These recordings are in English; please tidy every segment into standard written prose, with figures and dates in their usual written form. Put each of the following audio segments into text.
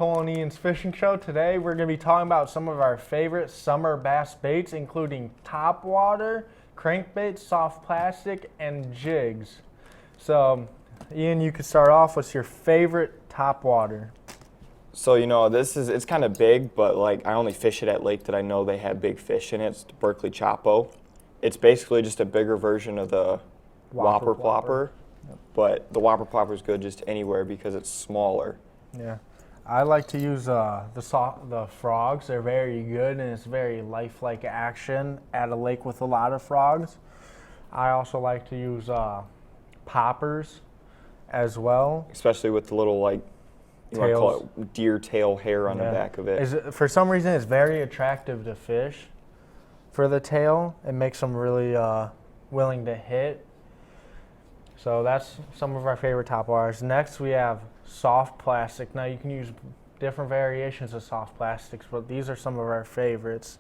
Cole and Ian's Fishing Show. Today we're going to be talking about some of our favorite summer bass baits, including topwater, crankbaits, soft plastic, and jigs. So, Ian, you could start off. What's your favorite topwater? So, it's kind of big, but like I only fish it at lake that I know they have big fish in it. It's the Berkeley Chapo. It's basically just a bigger version of the Whopper Plopper. Yep. But the Whopper Plopper is good just anywhere because it's smaller. Yeah. I like to use the frogs. They're very good, and it's very lifelike action at a lake with a lot of frogs. I also like to use poppers as well. Especially with the little, like, you might call it deer tail hair on the back of it. For some reason, it's very attractive to fish for the tail. It makes them really willing to hit. So that's some of our favorite topwaters. Next, we have soft plastic. Now, you can use different variations of soft plastics, but these are some of our favorites.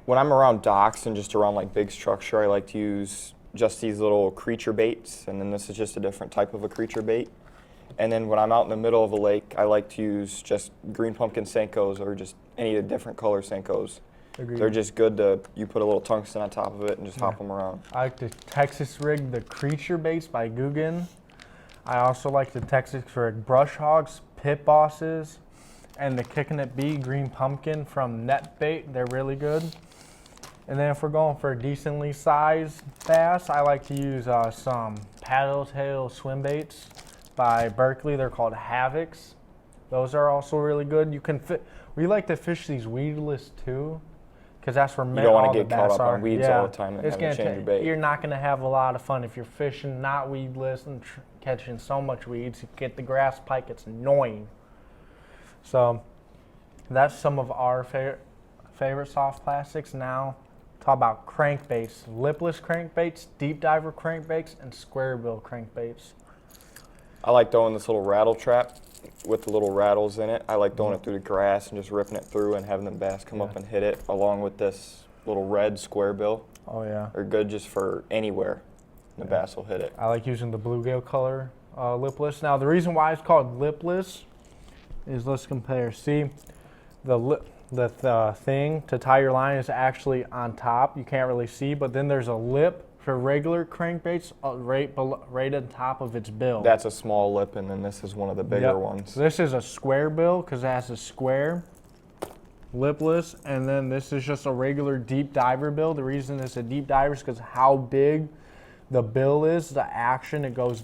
When I'm around docks and just around like big structure, I like to use just these little creature baits, and then this is just a different type of a creature bait. And then when I'm out in the middle of a lake, I like to use just green pumpkin Senkos or just any of the different color Senkos. Agreed. They're just good to, you put a little tungsten on top of it and just hop them around. I like to Texas rig the creature baits by Guggen. I also like the Texas rig brush hogs, pit bosses, and the Kickin' It Bee green pumpkin from Netbait. They're really good. And then if we're going for a decently sized bass, I like to use some paddle tail swim baits by Berkeley. They're called Havocs. Those are also really good. You can we like to fish these weedless too, because that's where you don't want to get bass caught up are. on weeds all the time and have to change your bait. You're not going to have a lot of fun if you're fishing not weedless and catching so much weeds. You get the grass pike, it's annoying. So that's some of our favorite soft plastics. Now talk about crankbaits, lipless crankbaits, deep diver crankbaits, and square bill crankbaits. I like throwing this little rattle trap with the little rattles in it. I like throwing it through the grass and just ripping it through and having the bass come up and hit it, along with this little red square bill. Oh yeah. They're good just for anywhere. The bass will hit it. I like using the bluegill color lipless. Now the reason why it's called lipless is, let's compare. See, the thing to tie your line is actually on top. You can't really see, but then there's a lip for regular crankbaits right on top of its bill. That's a small lip, and then this is one of the bigger ones. So this is a square bill because it has a square, lipless, and then this is just a regular deep diver bill. The reason it's a deep diver is because how big the bill is, the action, it goes